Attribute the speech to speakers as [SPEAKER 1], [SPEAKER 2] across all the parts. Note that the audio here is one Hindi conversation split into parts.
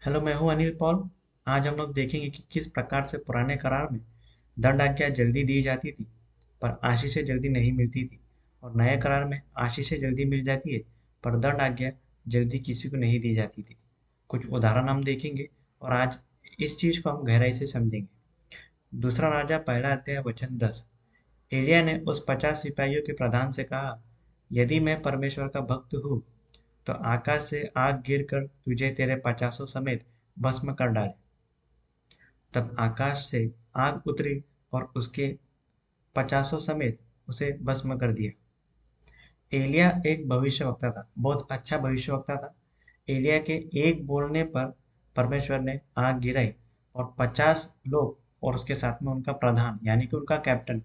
[SPEAKER 1] हेलो, मैं हूं अनिल पॉल। आज हम लोग देखेंगे कि किस प्रकार से पुराने करार में दंड आज्ञा जल्दी दी जाती थी पर आशीषें जल्दी नहीं मिलती थी, और नए करार में आशीषें जल्दी मिल जाती है पर दंड आज्ञा जल्दी किसी को नहीं दी जाती थी। कुछ उदाहरण हम देखेंगे और आज इस चीज को हम गहराई से समझेंगे। दूसरा राजा पहला अध्याय वचन 10। एलिया ने उस 50 सिपाहियों के प्रधान से कहा, यदि मैं परमेश्वर का भक्त हूँ तो आकाश से आग गिरकर तुझे तेरे 50 समेत भस्म कर डाले। तब आकाश से आग उतरी और उसके 50 समेत उसे भस्म कर दिया। एलिया एक भविष्यवक्ता था, बहुत अच्छा भविष्यवक्ता था। एलिया के एक बोलने पर परमेश्वर ने आग गिराई और 50 लोग और उसके साथ में उनका प्रधान यानी कि उनका कैप्टन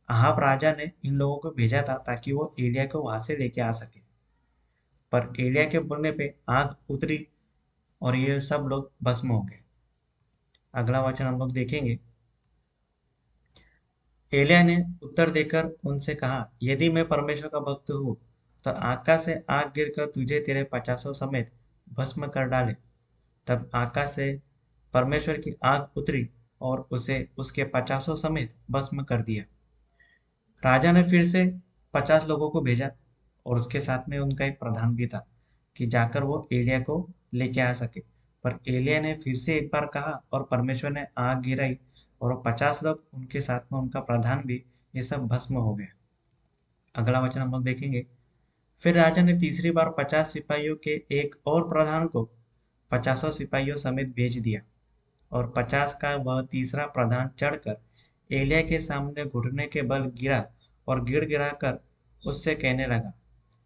[SPEAKER 1] अहाब राजा ने इन लोगों को भेजा था ताकि वो एलिया को वहां से लेके आ सके। पर एलिया के बोलने पे आग उतरी और ये सब लोग भस्म हो गए। अगला वचन हम लोग देखेंगे। एलिया ने उत्तर देकर उनसे कहा, यदि मैं परमेश्वर का भक्त हूँ तो आकाश से आग गिरकर तुझे तेरे 50 समेत भस्म कर डाले। तब आकाश से परमेश्वर की आग उतरी और उसे उसके 50 समेत भस्म कर दिया। राजा ने फिर से 50 लोगों को भेजा और उसके साथ में उनका एक प्रधान भी था कि जाकर वो एलिया को लेके आ सके। पर एलिया ने फिर से एक बार कहा और परमेश्वर ने आग गिराई और वो 50 लोग उनके साथ में उनका प्रधान भी ये सब भस्म हो गए। अगला वचन हम लोग देखेंगे। फिर राजा ने तीसरी बार 50 सिपाहियों के एक और प्रधान को 50 सिपाहियों समेत भेज दिया, और 50 का वह तीसरा प्रधान चढ़कर एलिया के सामने घुटने के बल गिरा और गिड़गिड़ा कर उससे कहने लगा।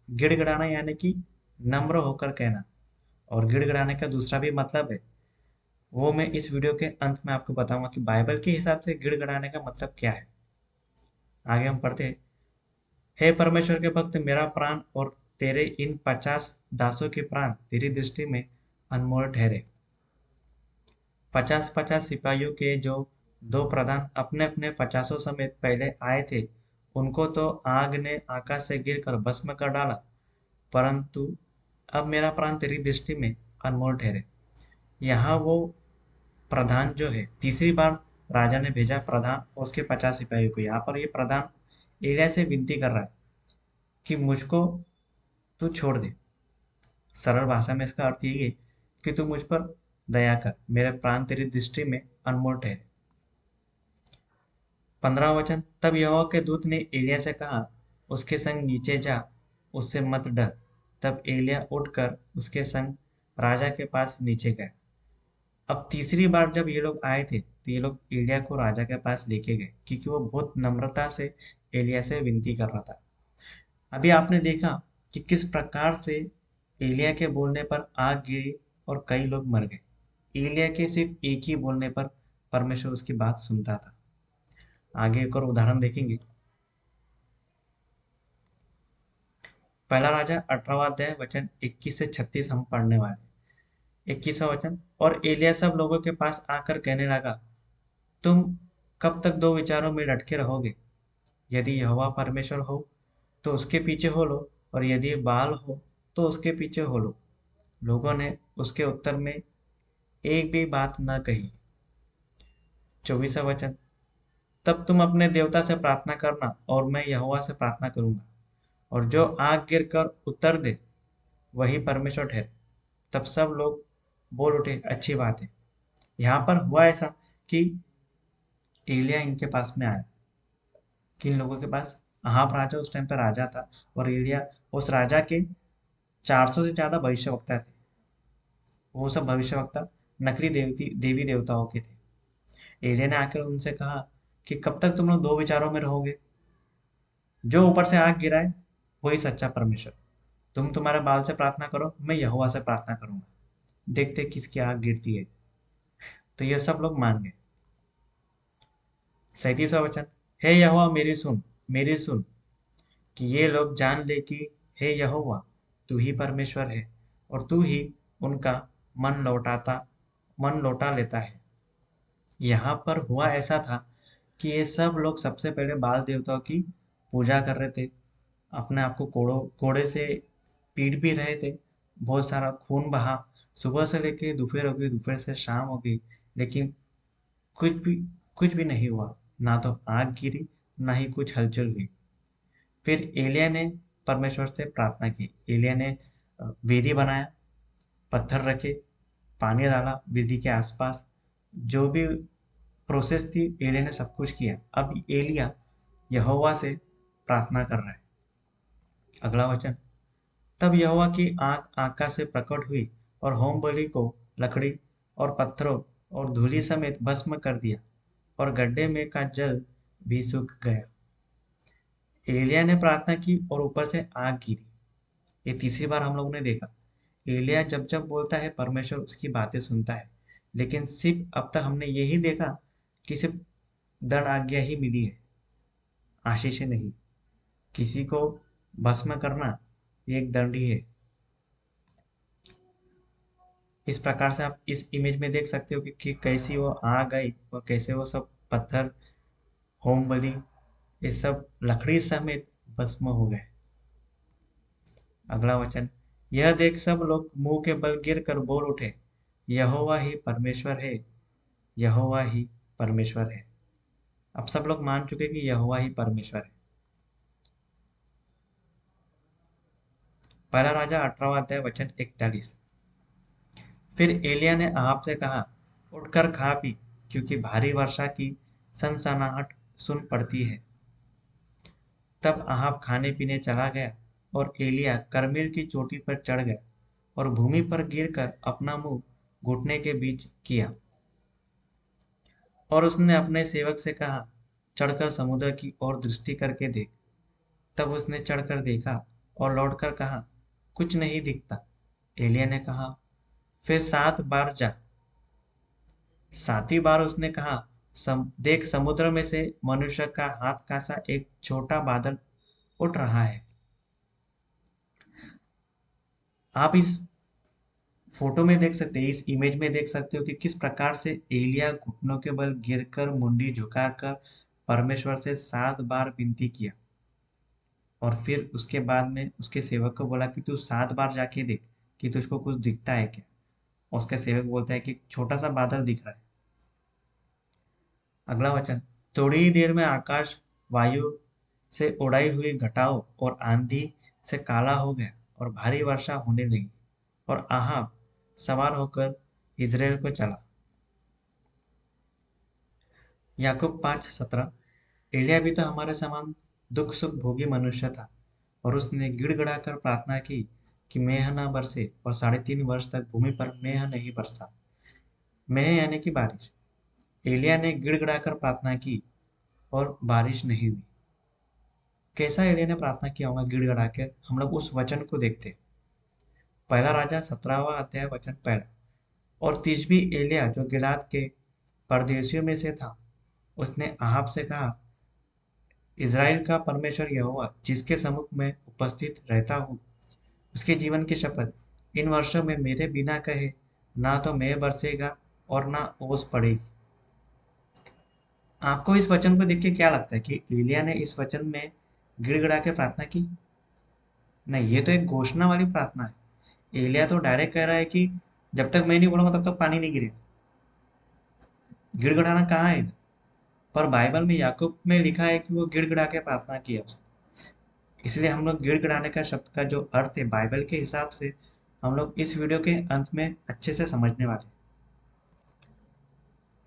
[SPEAKER 1] गिड़गिड़ाना यानी कि नम्र होकर कहना, और गिड़गिड़ाने का दूसरा भी मतलब है, वो मैं इस वीडियो के अंत में आपको बताऊंगा कि बाइबल के हिसाब से गिड़गिड़ाने का मतलब क्या है। आगे हम पढ़ते हैं। हे परमेश्वर के भक्त, मेरा प्राण और तेरे इन 50 दासों के प्राण तेरी दृष्टि में अनमोल ठहरे। 50-50 सिपाहियों के जो दो प्रधान अपने अपने 50 समेत पहले आए थे, उनको तो आग ने आकाश से गिरकर भस्म कर डाला, परंतु अब मेरा प्राण तेरी दृष्टि में अनमोल ठहरे। यहाँ वो प्रधान जो है, तीसरी बार राजा ने भेजा प्रधान और उसके 50 सिपाहियों को। यहाँ पर ये प्रधान एलिया से विनती कर रहा है कि मुझको तू छोड़ दे। सरल भाषा में इसका अर्थ यही है कि तू मुझ पर दया कर, मेरे प्राण तेरी दृष्टि में अनमोल ठहरे। 15वां वचन। तब यहोवा के दूत ने एलिया से कहा, उसके संग नीचे जा, उससे मत डर। तब एलिया उठकर उसके संग राजा के पास नीचे गया। अब तीसरी बार जब ये लोग आए थे तो ये लोग एलिया को राजा के पास लेके गए क्योंकि वो बहुत नम्रता से एलिया से विनती कर रहा था। अभी आपने देखा कि किस प्रकार से एलिया के बोलने पर आग गिरी और कई लोग मर गए। एलिया के सिर्फ एक ही बोलने पर परमेश्वर उसकी बात सुनता था। आगे एक और उदाहरण देखेंगे। पहला राजा 18वां अध्याय वचन 21 से 36 हम पढ़ने वाले। 21वां वचन। और एलिया सब लोगों के पास आकर कहने लगा, तुम कब तक दो विचारों में लटके रहोगे? यदि यहोवा परमेश्वर हो तो उसके पीछे हो लो, और यदि बाल हो तो उसके पीछे हो लो। लोगों ने उसके उत्तर में एक भी बात न कही। 24वां वचन। तब तुम अपने देवता से प्रार्थना करना और मैं यहोवा से प्रार्थना करूंगा, और जो आग गिर कर उत्तर दे वही परमेश्वर ठहरे। तब सब लोग बोल उठे, अच्छी बात है। यहाँ पर हुआ ऐसा कि एलिया इनके पास में आया। किन लोगों के पास? अहाब राजा उस टाइम पर राजा था, और एलिया उस राजा के 400 से ज्यादा भविष्यवक्ता थे। वो सब भविष्यवक्ता नकली देवी देवताओं के थे। एलिया ने आकर उनसे कहा कि कब तक तुम लोग दो विचारों में रहोगे? जो ऊपर से आग गिराए वही सच्चा परमेश्वर। तुम तुम्हारे बाल से प्रार्थना करो, मैं यहोवा से प्रार्थना करूंगा। देखते किसकी आग गिरती है। तो ये सब लोग मान गए। 37वां वचन। हे यहोवा, मेरी सुन, कि ये लोग जान ले कि हे यहोवा, तू ही परमेश्वर है, और तू ही उनका मन लौटा लेता है। यहाँ पर हुआ ऐसा था कि ये सब लोग सबसे पहले बाल देवताओं की पूजा कर रहे थे। अपने आप को कोड़े से पीट भी रहे थे। बहुत सारा खून बहा, सुबह से लेके दोपहर हो गई, दोपहर से शाम हो गई, लेकिन कुछ भी कुछ भी नहीं हुआ। ना तो आग गिरी, ना ही कुछ हलचल हुई। फिर एलिया ने परमेश्वर से प्रार्थना की। एलिया ने वेदी बनाया, पत्थर रखे, पानी डाला वेदी के आसपास। जो भी प्रोसेस थी, एलिया ने सब कुछ किया। अब एलिया यहोवा से प्रार्थना कर रहा है। अगला वचन, तब यहोवा की आंख आकाश से प्रकट हुई और होम बलि को लकड़ी और पत्थरों और धूलि समेत भस्म कर दिया, और गड्ढे में का जल भी सूख गया। एलिया ने प्रार्थना की और ऊपर से आग गिरी। ये तीसरी बार हम लोगों ने देखा। एलिया जब जब बोलता है, परमेश्वर उसकी बातें सुनता है। लेकिन सिर्फ अब तक हमने यही देखा कि सिर्फ दंड आज्ञा ही मिली है, आशीष नहीं। किसी को भस्म करना ये एक दंड ही है। इस प्रकार से आप इस इमेज में देख सकते हो कि कैसी वो आग आई और कैसे वो सब पत्थर, होम बलि, ये सब लकड़ी समेत भस्म हो गए। अगला वचन, यह देख सब लोग मुंह के बल गिर कर बोल उठे, यहोवा ही परमेश्वर है, यहोवा ही परमेश्वर है। अब सब लोग मान चुके कि यहोवा ही परमेश्वर है। पहला राजा 18वां अध्याय वचन 41। फिर एलिया ने अहाब से कहा, उठकर खा पी, क्योंकि भारी वर्षा की सनसनाहट सुन पड़ती है। तब अहाब खाने पीने चला गया, और एलिया कर्मेल की चोटी पर चढ़ गया और भूमि पर गिरकर अपना मुंह घुटने के बीच किया। और उसने अपने सेवक से कहा, चढ़कर समुद्र की ओर दृष्टि करके देख। तब उसने चढ़कर देखा और लौटकर कहा, कुछ नहीं दिखता। एलिया ने कहा, फिर 7 बार जा। 7वीं बार उसने कहा, देख, समुद्र में से मनुष्य का हाथ का सा एक छोटा बादल उठ रहा है। आप इस फोटो में देख सकते हैं, इस इमेज में देख सकते हो कि किस प्रकार से एलिया घुटनों के बल गिरकर मुंडी झुकाकर परमेश्वर से 7 बार विनती किया। और फिर उसके बाद में उसके सेवक को बोला कि तू 7 बार जाके देख कि तुझको कुछ दिखता है क्या। उसका सेवक बोलता है कि छोटा सा बादल दिख रहा है। अगला वचन, थोड़ी ही देर में आकाश वायु से उड़ाई हुई घटाओं और आंधी से काला हो गया और भारी वर्षा होने लगी, और आहाब सवार होकर इजराइल को चला। याकूब 5:17। एलिया भी तो हमारे समान दुख सुख भोगी मनुष्य था, और उसने गिड़गिड़ाकर प्रार्थना की कि मेह न बरसे, और 3.5 वर्ष तक भूमि पर मेह नहीं बरसा। मेह यानी कि बारिश। एलिया ने गिड़गिड़ाकर प्रार्थना की और बारिश नहीं हुई। कैसा एलिया ने प्रार्थना किया होगा गिड़गिड़ा के, हम लोग उस वचन को देखते। पहला राजा 17वां अध्याय वचन पहला। और तिशबी एलिया जो गिलाद के परदेशियों में से था, उसने आहाब से कहा, इज़राइल का परमेश्वर यहोवा जिसके सम्मुख में उपस्थित रहता हूँ, उसके जीवन की शपथ, इन वर्षों में मेरे बिना कहे ना तो मेघ बरसेगा और ना ओस पड़ेगी। आपको इस वचन को देख के क्या लगता है कि एलिया ने इस वचन में गिड़गिड़ा के प्रार्थना की? नहीं, ये तो एक घोषणा वाली प्रार्थना है। एलिया तो डायरेक्ट कह रहा है कि जब तक मैं नहीं बोलूंगा तब तक पानी नहीं गिरेगा। गिड़गिड़ाना कहाँ है इधर? पर बाइबल में याकूब में लिखा है कि वो गिड़गिड़ा के प्रार्थना किया उसने। इसलिए हम लोग गिड़गिड़ाने का शब्द का जो अर्थ है बाइबल के हिसाब से, हम लोग इस वीडियो के अंत में अच्छे से समझने वाले हैं।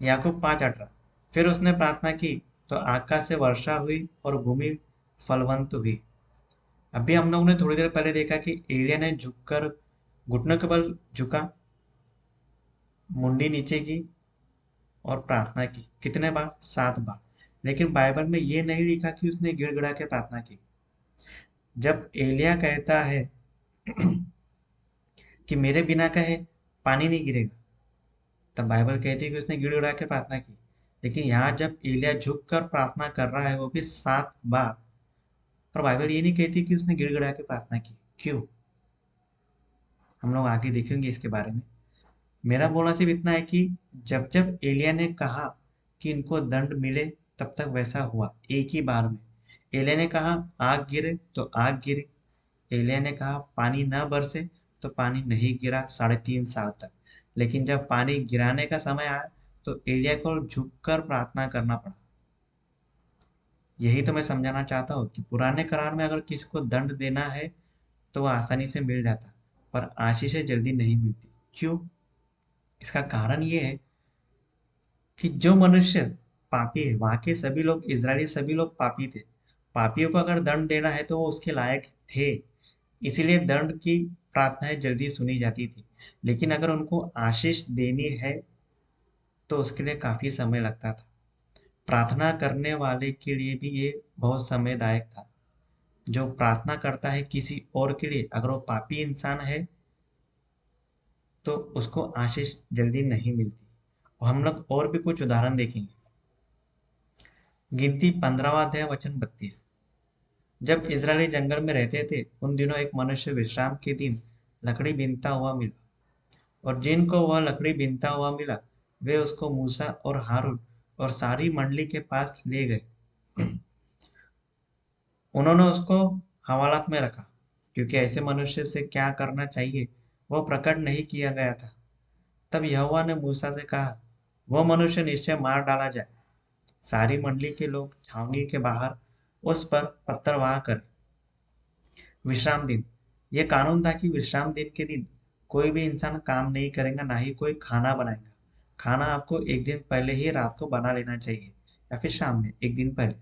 [SPEAKER 1] याकूब 5:18। फिर उसने प्रार्थना की तो आकाश से वर्षा हुई और भूमि फलवंत हुई। अभी हम लोगों ने थोड़ी देर पहले देखा कि एलिया ने झुककर घुटनों के बल झुका, मुंडी नीचे की और प्रार्थना की। कितने बार? 7 बार। लेकिन बाइबल में ये नहीं लिखा कि उसने गिड़गिड़ा के प्रार्थना की। जब एलिया कहता है कि मेरे बिना कहे पानी नहीं गिरेगा, तब बाइबल कहती है कि उसने गिड़गिड़ा के प्रार्थना की। लेकिन यहाँ जब एलिया झुक कर प्रार्थना कर रहा है, वो भी 7 बार, पर बाइबल ये नहीं कहती कि उसने गिड़गिड़ा के प्रार्थना की। क्यों? हम लोग आगे देखेंगे इसके बारे में। मेरा बोलना सिर्फ इतना है कि जब जब एलिया ने कहा कि इनको दंड मिले, तब तक वैसा हुआ एक ही बार में। एलिया ने कहा आग गिरे तो आग गिरी। एलिया ने कहा पानी न बरसे तो पानी नहीं गिरा 3.5 साल तक। लेकिन जब पानी गिराने का समय आया तो एलिया को झुककर प्रार्थना करना पड़ा। यही तो मैं समझाना चाहता हूँ कि पुराने करार में अगर किसी को दंड देना है तो वह आसानी से मिल जाता, पर आशीषें जल्दी नहीं मिलती। क्यों? इसका कारण ये है कि जो मनुष्य पापी है, वहां के सभी लोग, इजरायली सभी लोग पापी थे। पापियों को अगर दंड देना है तो वो उसके लायक थे, इसीलिए दंड की प्रार्थनाएं जल्दी सुनी जाती थी। लेकिन अगर उनको आशीष देनी है तो उसके लिए काफी समय लगता था। प्रार्थना करने वाले के लिए भी ये बहुत समयदायक था। जो प्रार्थना करता है किसी और के लिए, अगर वो पापी इंसान है तो उसको आशीष जल्दी नहीं मिलती। और हम लोग और भी कुछ उदाहरण देखेंगे। गिनती 15वां अध्याय वचन 32। जब इजरायली जंगल में रहते थे उन दिनों एक मनुष्य विश्राम के दिन लकड़ी बीनता हुआ मिला, और जिनको वह लकड़ी बीनता हुआ मिला वे उसको मूसा और हारून और सारी मंडली के पास ले गए। उन्होंने उसको हवालात में रखा, क्योंकि ऐसे मनुष्य से क्या करना चाहिए वह प्रकट नहीं किया गया था। तब यहोवा ने मूसा से कहा, वह मनुष्य निश्चय मार डाला जाए। सारी मंडली के लोग छावनी के बाहर उस पर पत्थरवाह कर। विश्राम दिन। यह कानून था कि विश्राम दिन के दिन कोई भी इंसान काम नहीं करेगा, ना ही कोई खाना बनाएगा। खाना आपको एक दिन पहले ही रात को बना लेना चाहिए, या फिर शाम में एक दिन पहले।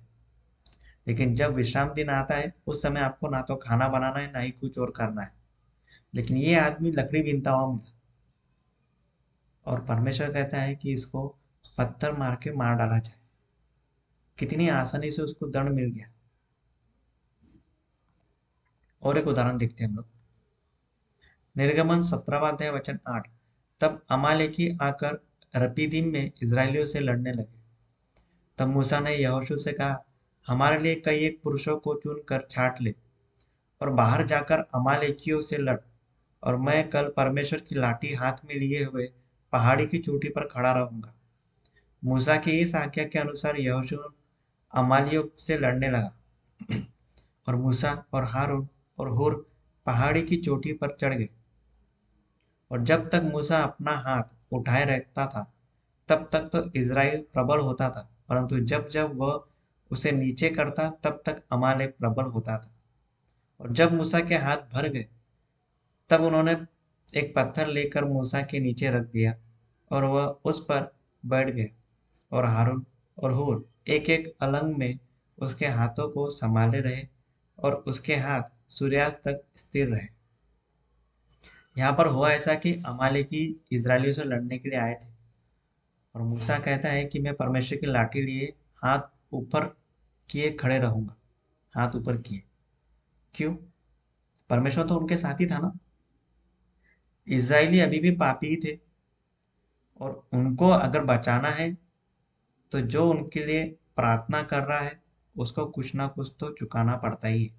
[SPEAKER 1] लेकिन जब विश्राम दिन आता है उस समय आपको ना तो खाना बनाना है, ना ही कुछ और करना है। लेकिन ये आदमी लकड़ी बीनता हुआ मिला, और परमेश्वर कहता है कि इसको पत्थर मार के मार डाला जाए। कितनी आसानी से उसको दंड मिल गया। और एक उदाहरण देखते हैं हम लोग। निर्गमन 17वां अध्याय वचन 8। तब अमालेकी आकर रपीदीम में इजरायलियों से लड़ने लगे। तब मूसा ने यहोशू से कहा, हमारे लिए कई एक पुरुषों को चुन कर छांट ले और बाहर जाकर अमालेकियों से लड़, और मैं कल परमेश्वर की लाठी हाथ में लिए हुए पहाड़ी की चोटी पर खड़ा रहूंगा। मूसा की इस आज्ञा के अनुसार यहोशू अमालियों से लड़ने लगा, और मूसा और हारून और हूर पहाड़ी की चोटी पर चढ़ गए। और जब तक मूसा अपना हाथ उठाए रहता था तब तक तो इज़राइल प्रबल होता था, परंतु जब जब वह उसे नीचे करता तब तक अमालेक प्रबल होता था। और जब मूसा के हाथ भर गए तब उन्होंने एक पत्थर लेकर मूसा के नीचे रख दिया, और वह उस पर बैठ गए। और हारून और हूर एक एक अलंग में उसके हाथों को संभाले रहे, और उसके हाथ सूर्यास्त तक स्थिर रहे। यहाँ पर हुआ ऐसा कि अमालेकी इजरायलियों से लड़ने के लिए आए थे, और मूसा कहता है कि मैं परमेश्वर की लाठी लिए हाथ ऊपर किए खड़े रहूंगा। हाथ ऊपर किए। क्यों? परमेश्वर तो उनके साथ ही था ना। इजरायली अभी भी पापी ही थे, और उनको अगर बचाना है तो जो उनके लिए प्रार्थना कर रहा है उसको कुछ ना कुछ तो चुकाना पड़ता ही है।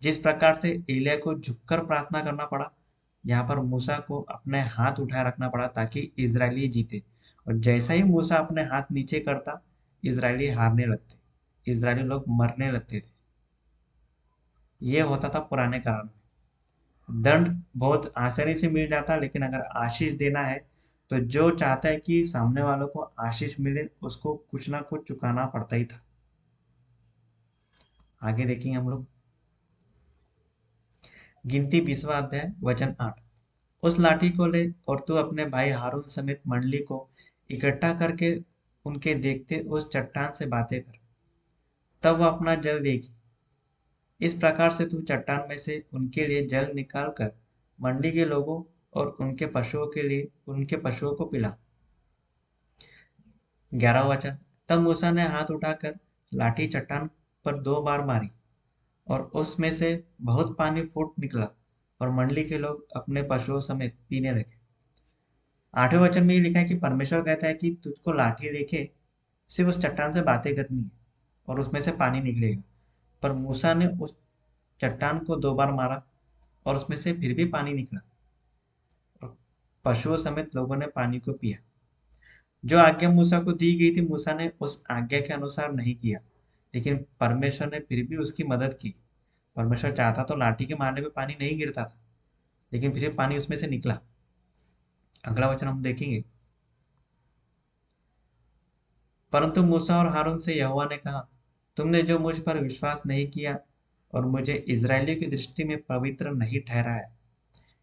[SPEAKER 1] जिस प्रकार से एलिया को झुककर प्रार्थना करना पड़ा, यहाँ पर मूसा को अपने हाथ उठाए रखना पड़ा ताकि इजरायली जीते। और जैसा ही मूसा अपने हाथ नीचे करता, इजरायली हारने लगते, इजरायली लोग मरने लगते थे। ये होता था पुराने करार में। दंड बहुत आसानी से मिल जाता, लेकिन अगर आशीष देना है तो जो चाहता है कि सामने वालों को आशीष मिले उसको कुछ ना कुछ चुकाना पड़ता ही था। आगे देखेंगे हम लोग। गिनती 20वां अध्याय वचन 8। उस लाठी को ले और तू अपने भाई हारून समेत मंडली को इकट्ठा करके उनके देखते उस चट्टान से बातें कर, तब वह अपना जल देगी। इस प्रकार से तू चट्टान में से उनके लिए जल निकाल कर मंडी के लोगों और उनके पशुओं को पिला। 11वां वचन। तब मूसा ने हाथ उठाकर लाठी चट्टान पर 2 बार मारी, और उसमें से बहुत पानी फूट निकला, और मंडली के लोग अपने पशुओं समेत पीने लगे। 8वें वचन में ये लिखा है कि परमेश्वर कहता है कि तुझको लाठी लेके सिर्फ उस चट्टान से बातें करनी है, और उसमें से पानी निकलेगा। पर मूसा ने उस चट्टान को 2 बार मारा, और उसमें से फिर भी पानी निकला, और पशुओं समेत लोगों ने पानी को पिया। जो आज्ञा मूसा को दी गई थी, मूसा ने उस आज्ञा के अनुसार नहीं किया, लेकिन परमेश्वर ने फिर भी उसकी मदद की। परमेश्वर चाहता तो लाठी के मारने पे पानी नहीं गिरता था, लेकिन फिर पानी उसमें से निकला। अगला वचन हम देखेंगे। परंतु मूसा और हारून से यहोवा ने कहा, तुमने जो मुझ पर विश्वास नहीं किया और मुझे इजरायलियों की दृष्टि में पवित्र नहीं ठहराया,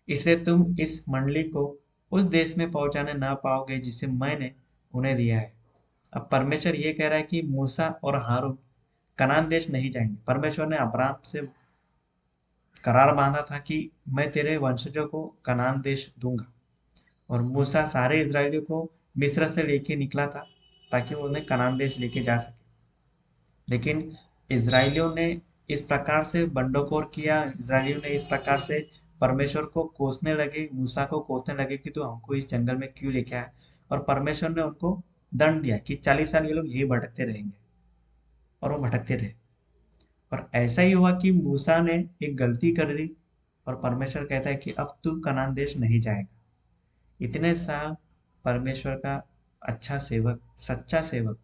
[SPEAKER 1] इसलिए तुम इस मंडली को उस देश में पहुंचाने ना पाओगे जिसे मैंने उन्हें दिया है। अब परमेश्वर ये कह रहा है कि मूसा और हारून कनान देश नहीं जाएंगे। परमेश्वर ने अब्राहम से करार बांधा था कि मैं तेरे वंशजों को कनान देश दूंगा, और मूसा सारे इजरायलियों को मिस्र से लेके निकला था ताकि वो उन्हें कनान देश लेके जा सके। लेकिन इजरायलियों ने इस प्रकार से बंडखोर किया, इजरायलियों ने इस प्रकार से परमेश्वर को कोसने लगे, मूसा को कोसने लगे कि तू हमको इस जंगल में क्यों लेके आया। और परमेश्वर ने उनको दंड दिया कि 40 साल ये लोग यही भटकते रहेंगे, और वो भटकते रहे। और ऐसा ही हुआ कि मूसा ने एक गलती कर दी, और परमेश्वर कहता है कि अब तू कनान देश नहीं जाएगा। इतने साल परमेश्वर का अच्छा सेवक, सच्चा सेवक,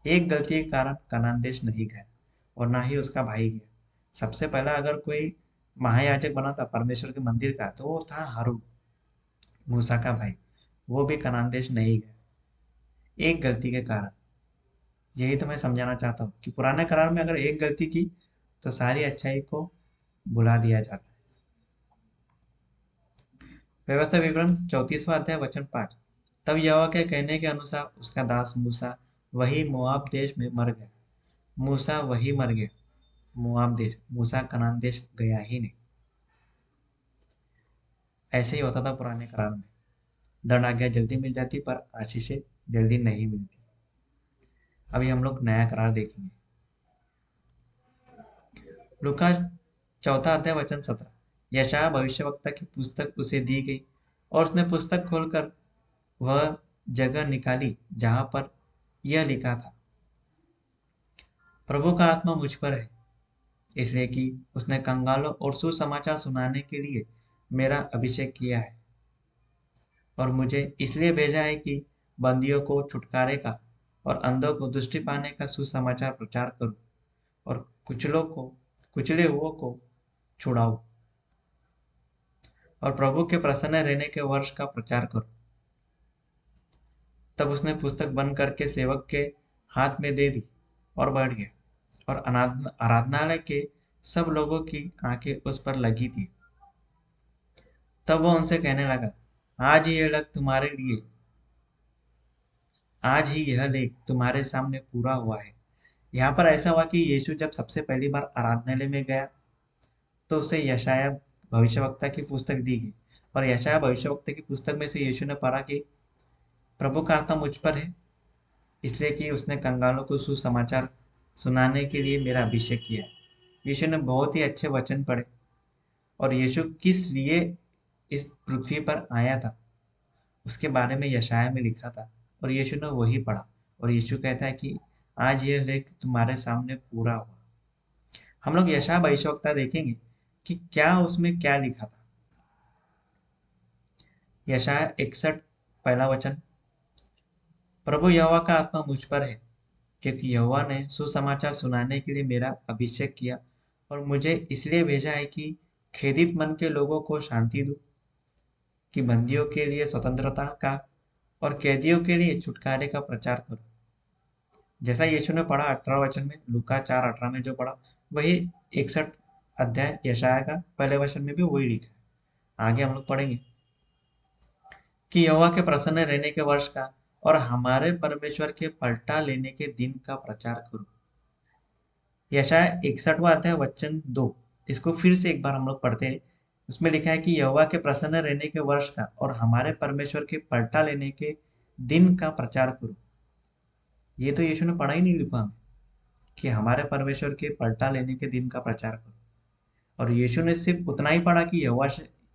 [SPEAKER 1] एक गलती के कारण कनान देश नहीं गया, और ना ही उसका भाई गया। सबसे पहला अगर कोई महायाजक बना था परमेश्वर के मंदिर का, तो वो था हारून, मूसा का भाई। वो भी कनान देश नहीं गया, एक गलती के कारण। यही तो मैं समझाना चाहता हूँ कि पुराने करार में अगर एक गलती की तो सारी अच्छाई को भुला दिया जाता है। व्यवस्था विवरण 34वां अध्याय वचन 5। तब यहोवा के कहने के अनुसार उसका दास मूसा वही मोआब देश में मर गया। मूसा वही मर गया, मोआब देश। मूसा कनान देश गया ही नहीं। ऐसे ही होता था पुराने करार में। दंड आज्ञा जल्दी मिल जाती पर आशीषें जल्दी नहीं मिलती। अभी हम लोग नया करार देखेंगे। लूका 4 अध्याय वचन 17। यशायाह भविष्यवक्ता की पुस्तक उसे दी गई, और उसने पुस्तक खोलकर वह जगह निकाली जहां पर यह लिखा था, प्रभु का आत्मा मुझ पर है, इसलिए कि उसने कंगालों और सुसमाचार सुनाने के लिए मेरा अभिषेक किया है, और मुझे इसलिए भेजा है कि बंदियों को छुटकारे का और अंधों को दृष्टि पाने का सुसमाचार प्रचार करूं, और कुचले हुओं को छुड़ाऊं, और प्रभु के प्रसन्न रहने के वर्ष का प्रचार करूं। तब उसने पुस्तक बंद करके सेवक के हाथ में दे दी और बैठ गया, और आराधनालय के सब लोगों की आंखें उस पर लगी थी। तब वह उनसे कहने लगा, आज ही यह लेख तुम्हारे लिए आज ही यह लेख तुम्हारे सामने पूरा हुआ है। यहाँ पर ऐसा हुआ कि यीशु जब सबसे पहली बार आराधनालय में गया, तो उसे यशायाह भविष्यवक्ता की पुस्तक दी गई, और यशायाह भविष्यवक्ता की पुस्तक में से यीशु ने पढ़ा कि प्रभु का आत्मा मुझ पर है, इसलिए कि उसने कंगालों को सुसमाचार सुनाने के लिए मेरा अभिषेक किया। यीशु ने बहुत ही अच्छे वचन पढ़े, और यीशु किस लिए इस पृथ्वी पर आया था उसके बारे में यशायाह में लिखा था, और यीशु ने वही पढ़ा। और यीशु कहता है कि आज यह लेख तुम्हारे सामने पूरा हुआ। हम लोग यशायाह भविष्यवक्ता देखेंगे कि क्या उसमें क्या लिखा था। यशायाह 61 पहला वचन। प्रभु यहोवा का आत्मा मुझ पर है, क्योंकि यहोवा ने सुसमाचार सुनाने के लिए मेरा अभिषेक किया, और मुझे इसलिए भेजा है कि खेदित मन के लोगों को शांति दूं, कि बंदियों के लिए स्वतंत्रता का और कैदियों के लिए छुटकारे का प्रचार करूं। जैसा यीशु ने पढ़ा 18 वचन में, लूका 4:18 में जो पढ़ा, वही 61 अध्याय यशायाह का पहले वचन में भी वही लिखा है। आगे हम लोग पढ़ेंगे कि यहोवा के प्रसन्न रहने के वर्ष का और हमारे परमेश्वर के पलटा लेने के दिन का प्रचार करूं। यशायाह 61वां अध्याय वचन 2। इसको फिर से एक बार हम लोग पढ़ते हैं। उसमें लिखा है कि यहोवा के प्रसन्न रहने के वर्ष का और हमारे परमेश्वर के पलटा लेने के दिन का प्रचार करो। ये तो यीशु ने पढ़ा ही नहीं लिखा हमें कि हमारे परमेश्वर के पलटा लेने के दिन का प्रचार करो। और यीशु ने सिर्फ उतना ही पढ़ा कि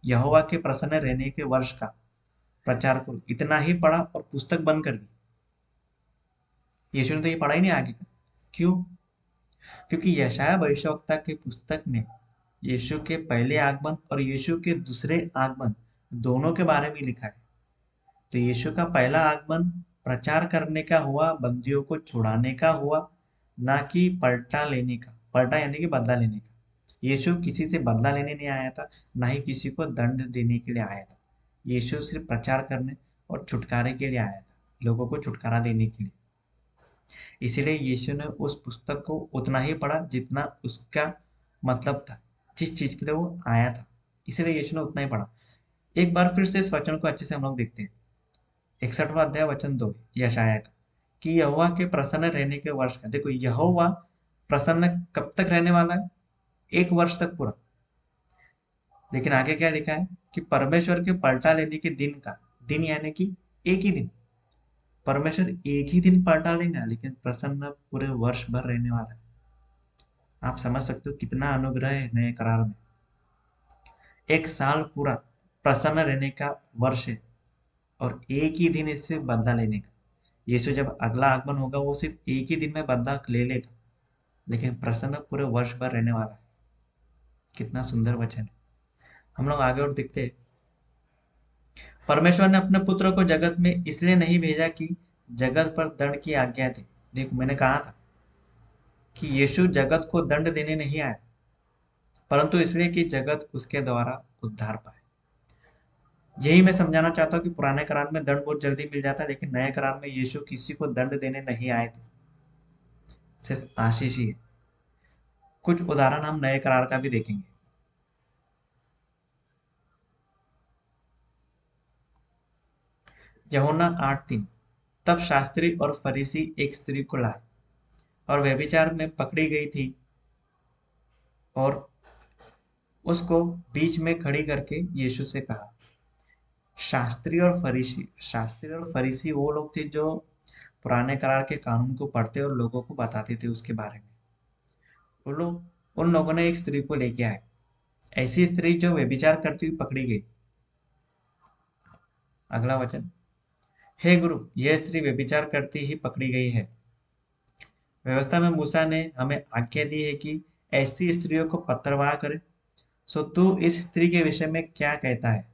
[SPEAKER 1] यहोवा के प्रसन्न रहने के वर्ष का प्रचार करो। इतना ही पढ़ा और पुस्तक बंद कर दी। यीशु ने तो ये पढ़ा ही नहीं आगे का। क्यों? क्योंकि यशायाह भविष्यवक्ता की पुस्तक में यीशु के पहले आगमन और यीशु के दूसरे आगमन दोनों के बारे में लिखा है। तो यीशु का पहला आगमन प्रचार करने का हुआ, बंदियों को छुड़ाने का हुआ, ना कि पलटा लेने का। पलटा यानी कि बदला लेने का। यीशु किसी से बदला लेने नहीं आया था, ना ही किसी को दंड देने के लिए आया था। यीशु सिर्फ प्रचार करने और छुटकारे के लिए आया था, लोगों को छुटकारा देने के लिए। इसीलिए यीशु ने उस पुस्तक को उतना ही पढ़ा जितना उसका मतलब था, जिस चीज के लिए वो आया था। इसीलिए यीशु ने उतना ही पढ़ा। एक बार फिर से इस वचन को अच्छे से हम लोग देखते हैं। 61वां अध्याय वचन 2 यशायाह का, कि यहोवा के प्रसन्न रहने के वर्ष का। देखो, यहोवा प्रसन्न कब तक रहने वाला है? 1 वर्ष तक पूरा। लेकिन आगे क्या लिखा है कि परमेश्वर के पलटा लेने के दिन का, दिन यानी कि एक ही दिन, परमेश्वर एक ही दिन पलटा लेगा, लेकिन प्रसन्न पूरे वर्ष भर रहने वाला है। आप समझ सकते हो कितना अनुग्रह है नए करार में। 1 साल पूरा प्रसन्न रहने का वर्ष है, और एक ही दिन इससे बदला लेने का। यीशु जब अगला आगमन होगा वो सिर्फ एक ही दिन में बदला ले लेगा, लेकिन प्रसन्न पूरे वर्ष भर रहने वाला है। कितना सुंदर वचन है। हम लोग आगे और देखते हैं। परमेश्वर ने अपने पुत्र को जगत में इसलिए नहीं भेजा कि जगत पर दंड की आज्ञा थी। देखो, मैंने कहा था कि यीशु जगत को दंड देने नहीं आया, परंतु इसलिए कि जगत उसके द्वारा उद्धार पाए। यही मैं समझाना चाहता हूँ कि पुराने करार में दंड बहुत जल्दी मिल जाता, लेकिन नए करार में यीशु किसी को दंड देने नहीं आए थे, सिर्फ आशीष ही है। कुछ उदाहरण हम नए करार का भी देखेंगे। यूहन्ना 8:3, तब शास्त्री और फरीसी एक स्त्री को लाए और व्यभिचार में पकड़ी गई थी, और उसको बीच में खड़ी करके यीशु से कहा। शास्त्री और फरीसी वो लोग थे जो पुराने करार के कानून को पढ़ते और लोगों को बताते थे उसके बारे में। वो लोग, उन लोगों ने एक स्त्री को लेके आए, ऐसी स्त्री जो व्यभिचार करती हुई पकड़ी गई। अगला वचन, हे गुरु, यह स्त्री व्यभिचार करती ही पकड़ी गई है। व्यवस्था में मूसा ने हमें आज्ञा दी है कि ऐसी स्त्रियों को पत्थरवाह करे। सो तू इस स्त्री के विषय में क्या कहता है?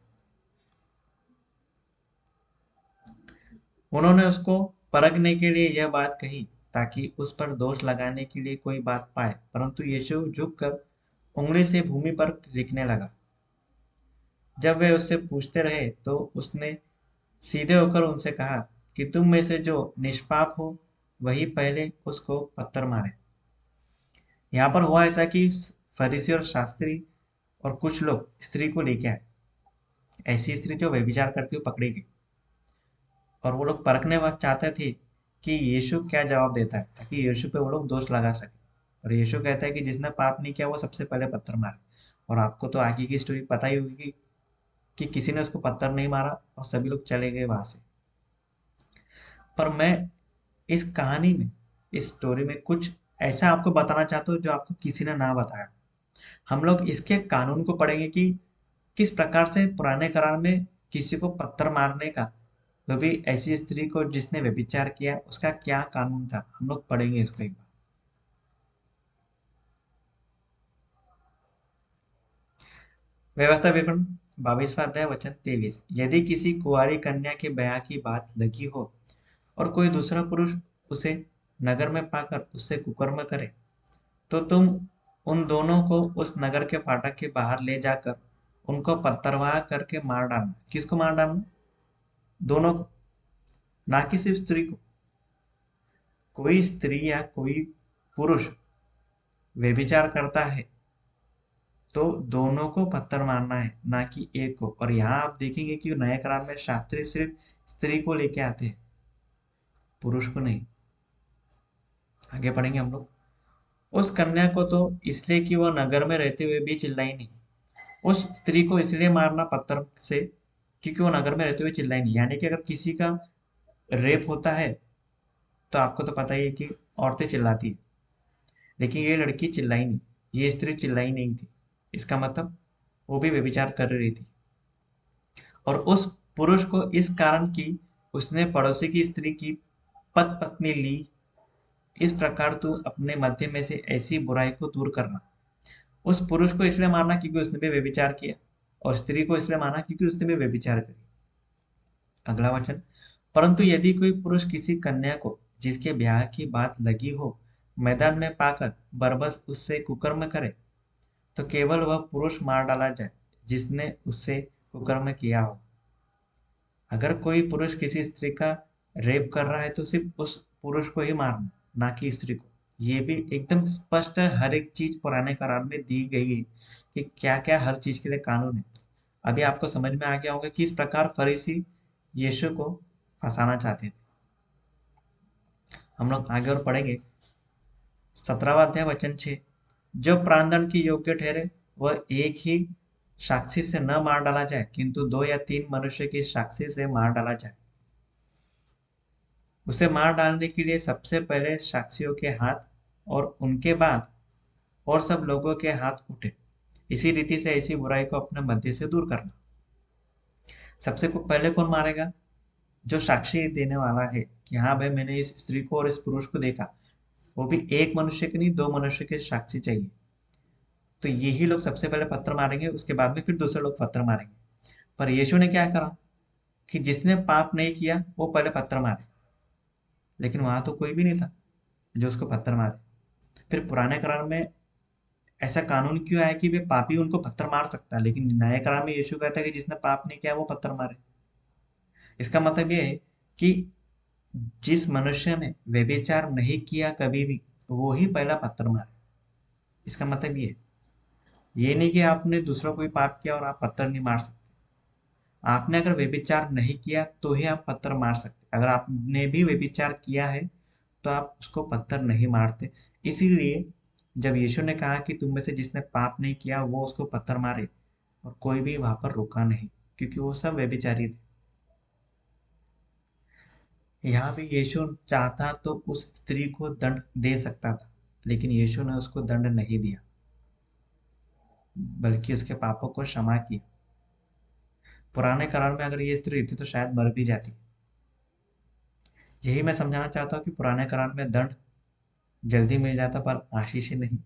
[SPEAKER 1] उन्होंने उसको परखने के लिए यह बात कही, ताकि उस पर दोष लगाने के लिए कोई बात पाए, परंतु यीशु झुककर उंगली से भूमि पर लिखने लगा। जब वे उससे पूछते रहे तो उसने सीधे होकर उनसे कहा कि तुम में से जो निष्पाप हो वही पहले उसको पत्थर मारे। यहाँ पर हुआ ऐसा कि फरीसी और शास्त्री और कुछ लोग स्त्री को लेके आए, ऐसी स्त्री जो व्यभिचार करती हुई पकड़ी गई, और वो लोग परखने वक्त चाहते थे कि यीशु क्या जवाब देता है, ताकि यीशु पे वो लोग दोष लगा सके। और यीशु कहता है कि जिसने पाप नहीं किया वो सबसे पहले पत्थर मारे। और आपको तो आगे की स्टोरी पता ही होगी कि किसी ने उसको पत्थर नहीं मारा और सभी लोग चले गए वहां से। पर मैं इस कहानी में, इस स्टोरी में कुछ ऐसा आपको बताना चाहता हूँ जो आपको किसी ने ना बताया। हम लोग इसके कानून को पढ़ेंगे कि किस प्रकार से पुराने करार में किसी को पत्थर मारने का, वो भी ऐसी स्त्री को जिसने व्यभिचार किया, उसका क्या कानून था। हम लोग पढ़ेंगे इसको एक बार। व्यवस्था विवरण 22वां अध्याय वचन 23, यदि किसी कुंवारी कन्या के ब्याह की बात लगी हो और कोई दूसरा पुरुष उसे नगर में पाकर उससे कुकर्म करे, तो तुम उन दोनों को उस नगर के फाटक के बाहर ले जाकर उनको पत्थरवाह करके मार डालना। किसको मार डालना? दोनों को, ना कि सिर्फ स्त्री को। कोई स्त्री या कोई पुरुष व्यभिचार करता है तो दोनों को पत्थर मारना है, ना कि एक को। और यहाँ आप देखेंगे कि नए करार में शास्त्री सिर्फ स्त्री को लेके आते हैं, पुरुष को नहीं। आगे पढ़ेंगे हम लोग। उस कन्या को तो इसलिए कि वह नगर में रहते हुए भी चिल्लाई नहीं। उस स्त्री को इसलिए मारना पत्थर से क्योंकि वो नगर में रहते हुए चिल्लाई नहीं। यानी कि अगर किसी का रेप होता है तो आपको तो पता ही है कि औरतें चिल्लाती है, लेकिन ये लड़की चिल्लाई नहीं, ये स्त्री चिल्लाई नहीं थी। इसका मतलब वो भी व्यभिचार कर रही थी। और उस पुरुष को इस कारण कि उसने पड़ोसी की स्त्री की पत पत्नी ली। इस प्रकार तू अपने मध्य में से ऐसी बुराई को दूर करना। उस पुरुष को इसलिए मारना क्योंकि उसने भी व्यभिचार किया, और स्त्री को इसलिए मारना क्योंकि उसने भी व्यभिचार करी। अगला वचन, परंतु यदि कोई पुरुष किसी कन्या को जिसके ब्याह की बात लगी हो मैदान में पाकर बरबस उससे कुकर्म करे, तो केवल वह पुरुष मार डाला जाए जिसने उससे कुकर्म किया हो। अगर कोई पुरुष किसी स्त्री का रेप कर रहा है तो सिर्फ उस पुरुष को ही मारना, ना कि स्त्री को। ये भी एकदम स्पष्ट है, हर एक चीज पुराने करार में दी गई है कि क्या क्या हर चीज के लिए कानून है। अभी आपको समझ में आ गया होगा कि इस प्रकार फरीसी यीशु को फंसाना चाहते थे। हम लोग आगे और पढ़ेंगे। 17वां अध्याय वचन 6। जो प्राणदंड की योग्य ठहरे वह एक ही साक्षी से न मार डाला जाए, किंतु 2 या 3 मनुष्य की साक्षी से मार डाला जाए। उसे मार डालने के लिए सबसे पहले साक्षियों के हाथ और उनके बाद और सब लोगों के हाथ उठे। इसी रीति से ऐसी बुराई को अपने मध्य से दूर करना। सबसे को पहले कौन मारेगा? जो साक्षी देने वाला है कि हाँ भाई, मैंने इस स्त्री को और इस पुरुष को देखा। वो भी एक मनुष्य के नहीं, 2 मनुष्य के साक्षी चाहिए। तो यही लोग सबसे पहले पत्थर मारेंगे, उसके बाद में फिर दूसरे लोग पत्थर मारेंगे। पर यीशु ने क्या करा कि जिसने पाप नहीं किया वो पहले पत्थर मारे, लेकिन वहां तो कोई भी नहीं था जो उसको पत्थर मारे। फिर पुराने करार में ऐसा कानून क्यों आया कि वे पापी उनको पत्थर मार सकता है, लेकिन नए करार में यीशु कहता है कि जिसने पाप नहीं किया वो पत्थर मारे। इसका मतलब ये है कि जिस मनुष्य ने व्यभिचार नहीं किया कभी भी, वो ही पहला पत्थर मारे। इसका मतलब ये नहीं कि आपने दूसरा कोई पाप किया और आप पत्थर नहीं मार सकते। आपने अगर व्यभिचार नहीं किया तो ही आप पत्थर मार सकते। अगर आपने भी व्यभिचार किया है तो आप उसको पत्थर नहीं मारते। इसीलिए जब यीशु ने कहा कि तुम में से जिसने पाप नहीं किया वो उसको पत्थर मारे, और कोई भी वहां पर रुका नहीं, क्योंकि वो सब व्यभिचारी थे। यहाँ भी यीशु चाहता तो उस स्त्री को दंड दे सकता था, लेकिन यीशु ने उसको दंड नहीं दिया, बल्कि उसके पापों को क्षमा किया। पुराने करार में अगर ये स्त्री रहती तो शायद मर भी जाती। यही मैं समझाना चाहता हूँ कि पुराने करार में दंड जल्दी मिल जाता पर आशीष ही नहीं।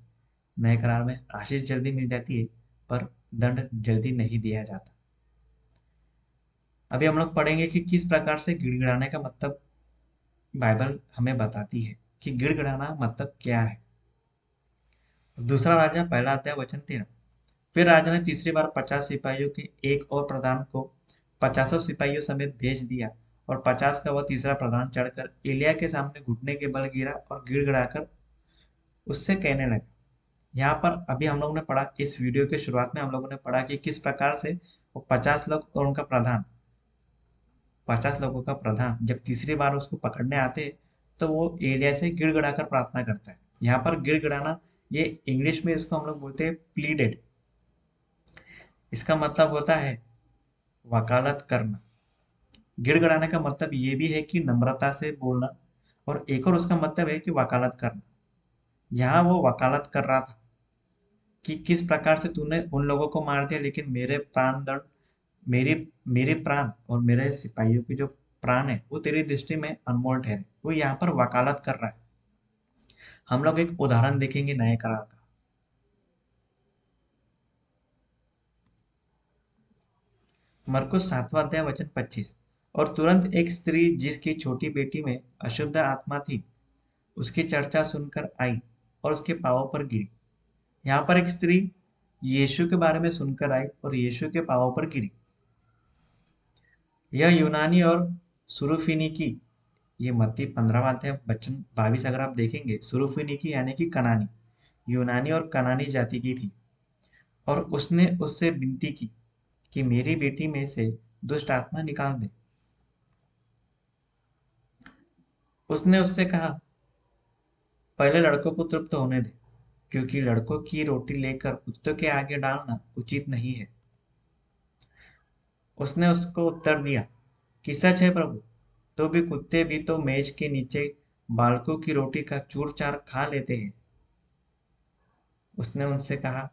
[SPEAKER 1] नए करार में आशीष जल्दी मिल जाती है पर दंड जल्दी नहीं दिया जाता। अभी हम लोग पढ़ेंगे कि किस प्रकार से गिड़गिड़ाने का मतलब बाइबल हमें बताती है कि गिड़गिड़ाना मतलब क्या है। दूसरा राजा पहला अध्याय वचन 13। फिर राजा ने तीसरी बार 50 सिपाहियों के एक और प्रधान को 50 सिपाहियों समेत भेज दिया, और 50 का वह तीसरा प्रधान चढ़कर एलिया के सामने घुटने के बल गिरा और गिड़गिड़ाकर उससे कहने लगा। यहाँ पर अभी हम लोगों ने पढ़ा, इस वीडियो के शुरुआत में हम लोगों ने पढ़ा कि किस प्रकार से वो 50 लोग और उनका प्रधान, 50 लोगों का प्रधान जब तीसरी बार उसको पकड़ने आते हैं तो वो एलिया से गिड़गिड़ाकर प्रार्थना करता है। यहाँ पर गिड़गिड़ाना, ये इंग्लिश में इसको हम लोग बोलते हैं प्लीडेड। इसका मतलब होता है वकालत करना। गिड़गिड़ाने का मतलब ये भी है कि नम्रता से बोलना, और एक और उसका मतलब है कि वकालत करना। यहाँ वो वकालत कर रहा था कि किस प्रकार से तूने उन लोगों को मार दिया, लेकिन मेरे प्राण दंड, मेरी मेरे प्राण और मेरे सिपाहियों की जो प्राण है वो तेरी दृष्टि में अनमोल ठहरे। वो यहाँ पर वकालत कर रहा है। हम लोग एक उदाहरण देखेंगे नए करार का। मरकुस 7वां अध्याय वचन 25। और तुरंत एक स्त्री जिसकी छोटी बेटी में अशुद्ध आत्मा थी उसकी चर्चा सुनकर आई और उसके पांवों पर गिरी। यहाँ पर एक स्त्री यीशु के बारे में सुनकर आई और यीशु के पांवों पर गिरी। यह यूनानी और सुरूफिनिकी, ये मत्ती 15वां अध्याय वचन 22 अगर आप देखेंगे, सुरूफिनिकी यानी कि कनानी, यूनानी और कनानी जाति की थी। और उसने उससे विनती की कि मेरी बेटी में से दुष्ट आत्मा निकाल दे। उसने उससे कहा, पहले लड़कों को तृप्त होने दे, क्योंकि लड़कों की रोटी लेकर कुत्तों के आगे डालना उचित नहीं है। उसने उसको उत्तर दिया कि सच है प्रभु, तो भी कुत्ते भी तो मेज के नीचे बालकों की रोटी का चूर चार खा लेते हैं। उसने उनसे कहा,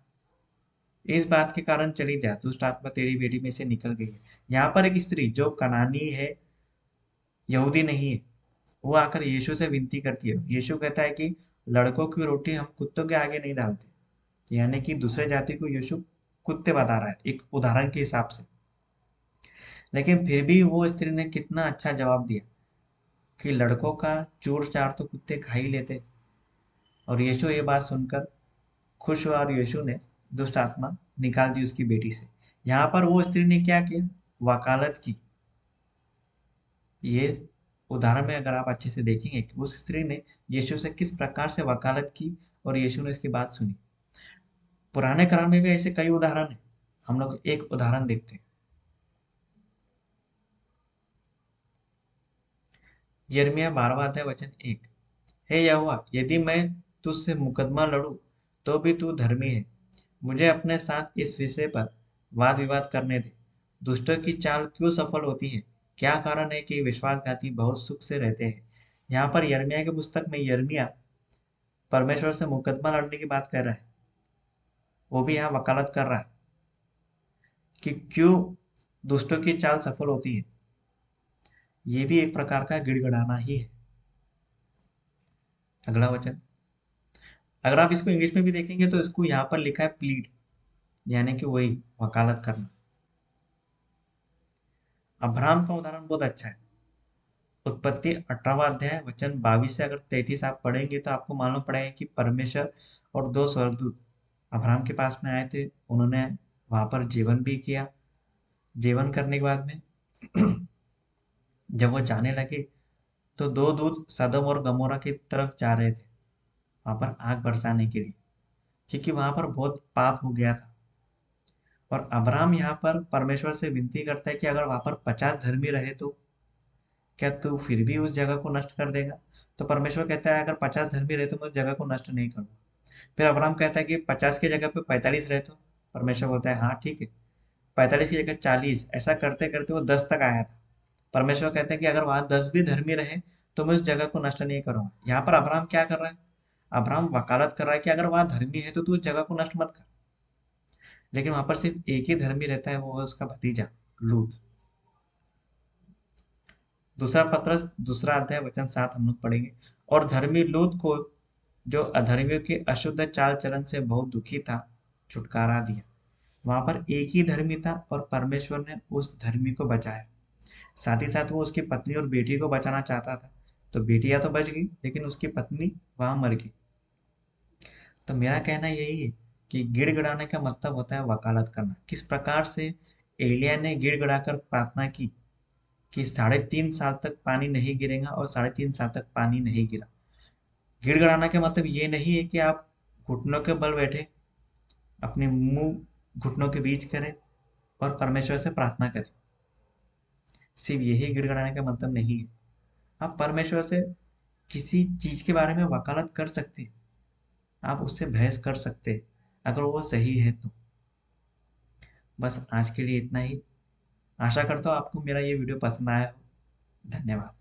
[SPEAKER 1] इस बात के कारण चली जा, दुष्ट आत्मा तेरी बेटी में से निकल गई है। यहाँ पर एक स्त्री जो कनानी है, यहूदी नहीं है, वो आकर यीशु से विनती करती है। यीशु कहता है कि लड़कों की रोटी हम कुत्तों के आगे नहीं डालते, यानी कि दूसरे जाति को यीशु कुत्ते बता रहा है एक उदाहरण के हिसाब से। लेकिन फिर भी वो स्त्री ने कितना अच्छा जवाब दिया कि लड़कों का चूर चार तो कुत्ते खा ही लेते। और यीशु ये बात सुनकर खुश हुआ और यीशु ने दुष्ट आत्मा निकाल दी उसकी बेटी से। यहाँ पर वो स्त्री ने क्या किया? वकालत की। ये उदाहरण में अगर आप अच्छे से देखेंगे कि उस स्त्री ने यीशु से किस प्रकार से वकालत की और यीशु ने इसकी बात सुनी। पुराने करार में भी ऐसे कई उदाहरण हैं। हम लोग एक उदाहरण देखते हैं। यिर्मयाह 12वां अध्याय वचन 1। हे यहोवा, यदि मैं तुझसे मुकदमा लड़ूं तो भी तू धर्मी है। मुझे अपने साथ इस विषय पर वाद विवाद करने दे। दुष्टों की चाल क्यों सफल होती है? क्या कारण है कि विश्वासघाती बहुत सुख से रहते हैं? यहाँ पर यिर्मयाह की पुस्तक में यिर्मयाह परमेश्वर से मुकदमा लड़ने की बात कर रहा है। वो भी यहाँ वकालत कर रहा है कि क्यों दुष्टों की चाल सफल होती है। ये भी एक प्रकार का गिड़गिड़ाना ही है। अगला वचन, अगर आप इसको इंग्लिश में भी देखेंगे तो इसको यहाँ पर लिखा है प्लीड, यानी कि वही वकालत करना। अब्राहम का उदाहरण बहुत अच्छा है। उत्पत्ति 18वां अध्याय वचन 22 से अगर 33 आप पढ़ेंगे तो आपको मालूम पड़ेगा कि परमेश्वर और दो स्वर्गदूत अब्राहम के पास में आए थे। उन्होंने वहां पर जीवन भी किया। जीवन करने के बाद में जब वो जाने लगे तो दो दूत सदम और गमोरा की तरफ जा रहे थे, वहां पर आग बरसाने के लिए, क्योंकि वहां पर बहुत पाप हो गया था। और अब्राहम यहाँ पर परमेश्वर से विनती करता है कि अगर वहां पर 50 धर्मी रहे तो क्या तू फिर भी उस जगह को नष्ट कर देगा? तो परमेश्वर कहता है अगर 50 धर्मी रहे तो मैं उस जगह को नष्ट नहीं करूंगा। फिर अब्राहम कहता है कि 50 की जगह पे 45 रहे तो? परमेश्वर बोलता है हाँ ठीक है। 45 की जगह 40, ऐसा करते करते वो 10 तक आया था। परमेश्वर कहते हैं कि अगर वहां 10 भी धर्मी रहे तो मैं उस जगह को नष्ट नहीं करूंगा। यहाँ पर अब्राहम क्या कर रहा है? अब्राहम वकालत कर रहा है कि अगर वहां धर्मी है तो तू उस जगह को नष्ट मत कर। लेकिन वहां पर सिर्फ एक ही धर्मी रहता है, वो है उसका भतीजा लूत। दूसरा पत्रस दूसरा अध्याय वचन 7 हम लोग पढ़ेंगे। और धर्मी लूत को, जो अधर्मियों के अशुद्ध चाल चलन से बहुत दुखी था, छुटकारा दिया। वहां पर एक ही धर्मी था और परमेश्वर ने उस धर्मी को बचाया। साथ ही साथ वो उसकी पत्नी और बेटी को बचाना चाहता था। तो बेटियां तो बच गई लेकिन उसकी पत्नी वहां मर गई। तो मेरा कहना यही है कि गिड़गिड़ाने का मतलब होता है वकालत करना। किस प्रकार से एलिया ने गिड़गिड़ाकर प्रार्थना की कि 3.5 साल तक पानी नहीं गिरेगा, और 3.5 साल तक पानी नहीं गिरा। गिड़गिड़ाना का मतलब ये नहीं है कि आप घुटनों के बल बैठे अपने मुंह घुटनों के बीच करें और परमेश्वर से प्रार्थना करें। सिर्फ यही गिड़गिड़ाने का मतलब नहीं है। आप परमेश्वर से किसी चीज के बारे में वकालत कर सकते हैं। आप उससे बहस कर सकते हैं अगर वो सही है तो। बस आज के लिए इतना ही। आशा करता हूँ आपको मेरा ये वीडियो पसंद आया हो। धन्यवाद।